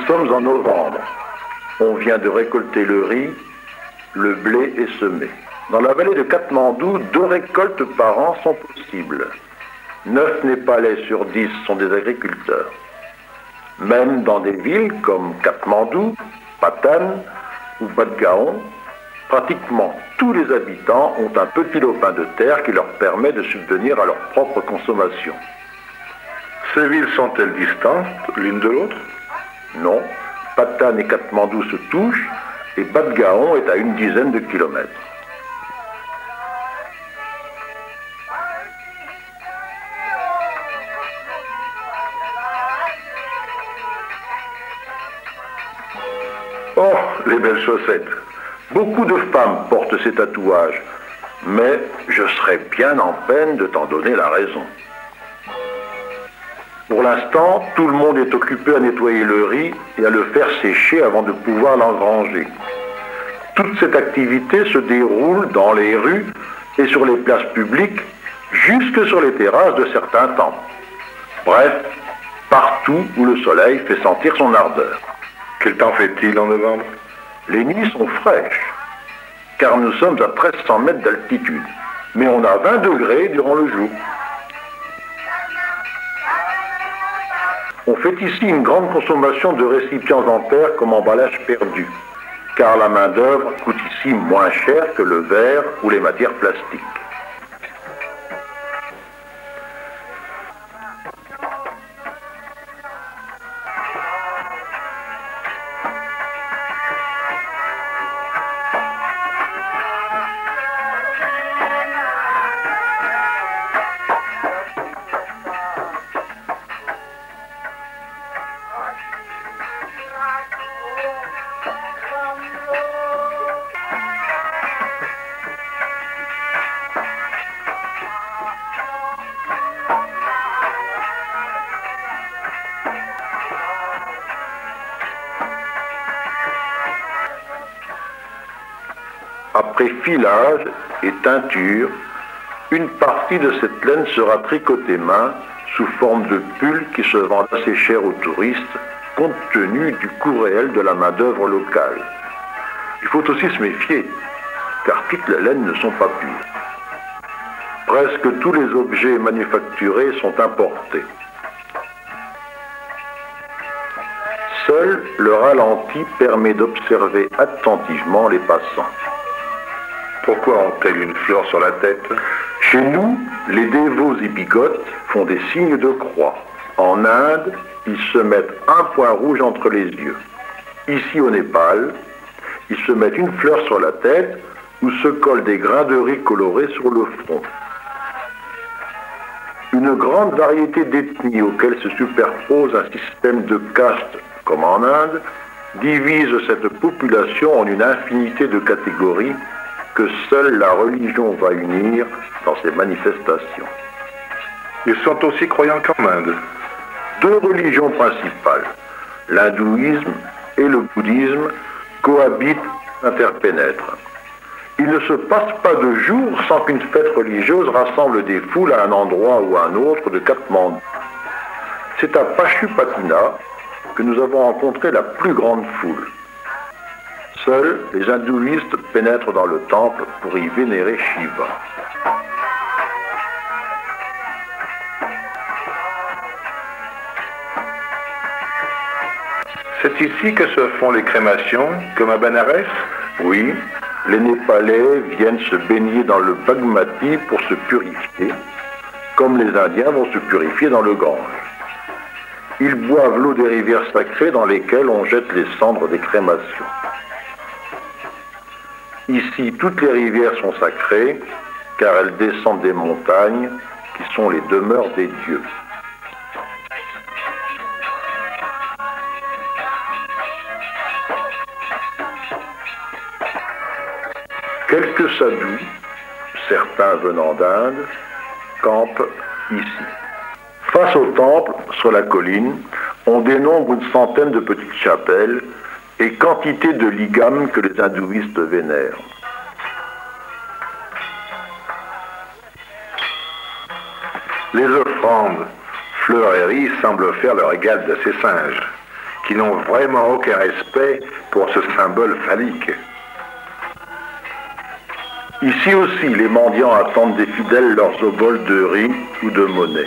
sommes en novembre. On vient de récolter le riz, le blé est semé. Dans la vallée de Katmandou, 2 récoltes par an sont possibles. 9 Népalais sur 10 sont des agriculteurs. Même dans des villes comme Katmandou, Patan ou Badgaon, pratiquement tous les habitants ont un petit lopin de terre qui leur permet de subvenir à leur propre consommation. Ces villes sont-elles distantes l'une de l'autre? Non, Patan et Katmandou se touchent et Badgaon est à une dizaine de kilomètres. Oh, les belles chaussettes! Beaucoup de femmes portent ces tatouages, mais je serais bien en peine de t'en donner la raison. Pour l'instant, tout le monde est occupé à nettoyer le riz et à le faire sécher avant de pouvoir l'engranger. Toute cette activité se déroule dans les rues et sur les places publiques, jusque sur les terrasses de certains temples. Bref, partout où le soleil fait sentir son ardeur. Quel temps fait-il en novembre? Les nuits sont fraîches, car nous sommes à 1300 mètres d'altitude, mais on a 20 degrés durant le jour. On fait ici une grande consommation de récipients en terre comme emballage perdu, car la main-d'œuvre coûte ici moins cher que le verre ou les matières plastiques. Après filage et teinture, une partie de cette laine sera tricotée main sous forme de pull qui se vend assez cher aux touristes compte tenu du coût réel de la main-d'œuvre locale. Il faut aussi se méfier, car toutes les laines ne sont pas pures. Presque tous les objets manufacturés sont importés. Seul le ralenti permet d'observer attentivement les passants. Pourquoi ont-elles une fleur sur la tête? Chez nous, les dévots et bigotes font des signes de croix. En Inde, ils se mettent un point rouge entre les yeux. Ici au Népal, ils se mettent une fleur sur la tête ou se collent des grains de riz colorés sur le front. Une grande variété d'ethnies auxquelles se superpose un système de castes, comme en Inde, divise cette population en une infinité de catégories que seule la religion va unir dans ses manifestations. Ils sont aussi croyants qu'en Inde. 2 religions principales, l'hindouisme et le bouddhisme, cohabitent, interpénètrent. Il ne se passe pas de jour sans qu'une fête religieuse rassemble des foules à un endroit ou à un autre de Katmandou. C'est à Pachupatina que nous avons rencontré la plus grande foule. Seuls les hindouistes pénètrent dans le temple pour y vénérer Shiva. C'est ici que se font les crémations, comme à Benares? Oui, les Népalais viennent se baigner dans le Bagmati pour se purifier, comme les Indiens vont se purifier dans le Gange. Ils boivent l'eau des rivières sacrées dans lesquelles on jette les cendres des crémations. Ici, toutes les rivières sont sacrées, car elles descendent des montagnes, qui sont les demeures des dieux. Quelques sadhus, certains venant d'Inde, campent ici. Face au temple, sur la colline, on dénombre une centaine de petites chapelles et quantité de ligames que les hindouistes vénèrent. Les offrandes, fleurs et riz semblent faire leur égal de ces singes, qui n'ont vraiment aucun respect pour ce symbole phallique. Ici aussi, les mendiants attendent des fidèles leurs oboles de riz ou de monnaie.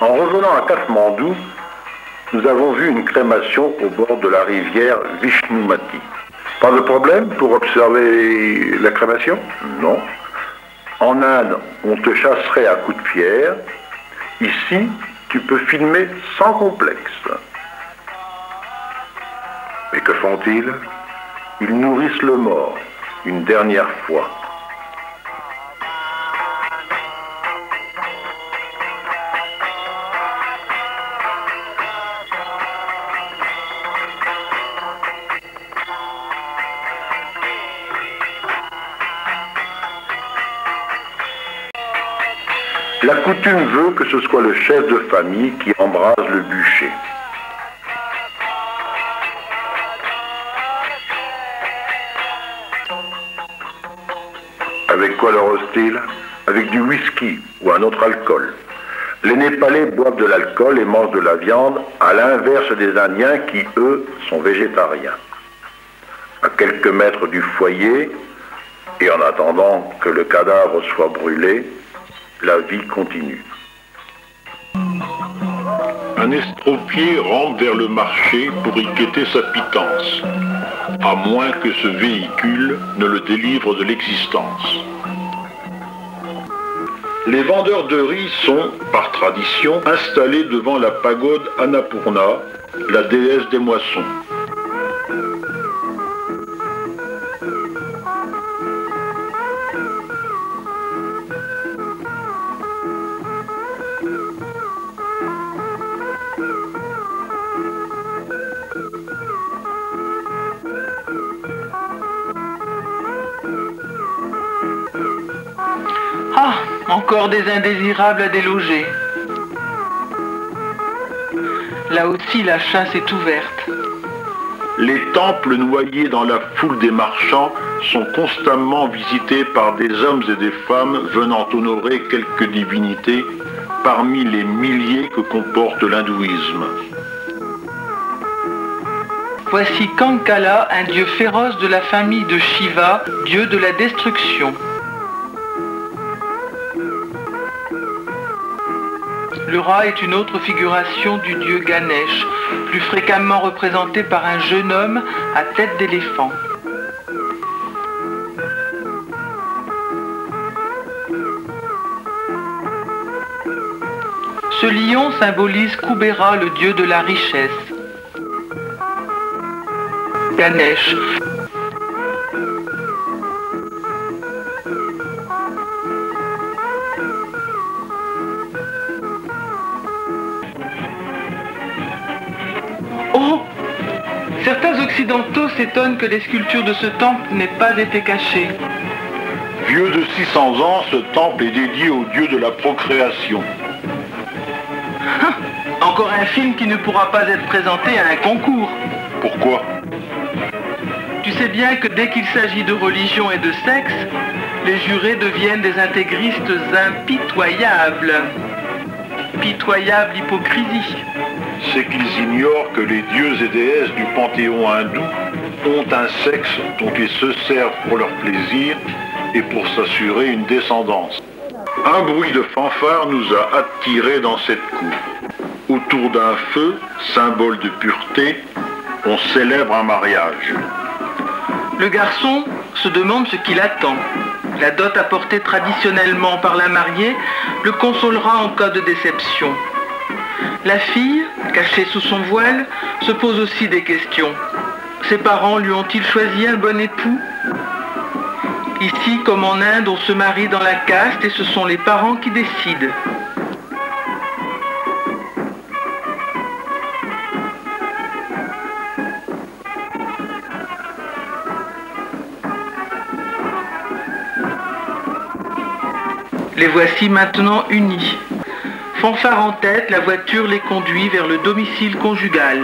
En revenant à Katmandou, nous avons vu une crémation au bord de la rivière Vishnumati. Pas de problème pour observer la crémation? Non. En Inde, on te chasserait à coups de pierre. Ici, tu peux filmer sans complexe. Mais que font-ils? Ils nourrissent le mort, une dernière fois. La coutume veut que ce soit le chef de famille qui embrase le bûcher. Avec quoi l'arrose-t-il? Avec du whisky ou un autre alcool. Les Népalais boivent de l'alcool et mangent de la viande, à l'inverse des Indiens qui, eux, sont végétariens. À quelques mètres du foyer, et en attendant que le cadavre soit brûlé, la vie continue. Un estropié rampe vers le marché pour y quêter sa pitance, à moins que ce véhicule ne le délivre de l'existence. Les vendeurs de riz sont, par tradition, installés devant la pagode Annapurna, la déesse des moissons. Ah, encore des indésirables à déloger. Là aussi, la chasse est ouverte. Les temples noyés dans la foule des marchands sont constamment visités par des hommes et des femmes venant honorer quelques divinités parmi les milliers que comporte l'hindouisme. Voici Kankala, un dieu féroce de la famille de Shiva, dieu de la destruction. Le rat est une autre figuration du dieu Ganesh, plus fréquemment représenté par un jeune homme à tête d'éléphant. Ce lion symbolise Kubera, le dieu de la richesse. Ganesh. Oh! Certains occidentaux s'étonnent que les sculptures de ce temple n'aient pas été cachées. Vieux de 600 ans, ce temple est dédié au dieu de la procréation. Encore un film qui ne pourra pas être présenté à un concours. Pourquoi? Tu sais bien que dès qu'il s'agit de religion et de sexe, les jurés deviennent des intégristes impitoyables. Pitoyable hypocrisie. C'est qu'ils ignorent que les dieux et déesses du panthéon hindou ont un sexe dont ils se servent pour leur plaisir et pour s'assurer une descendance. Un bruit de fanfare nous a attirés dans cette cour. Autour d'un feu, symbole de pureté, on célèbre un mariage. Le garçon se demande ce qu'il attend. La dot apportée traditionnellement par la mariée le consolera en cas de déception. La fille, cachée sous son voile, se pose aussi des questions. Ses parents lui ont-ils choisi un bon époux? Ici, comme en Inde, on se marie dans la caste et ce sont les parents qui décident. Les voici maintenant unis. Fanfare en tête, la voiture les conduit vers le domicile conjugal.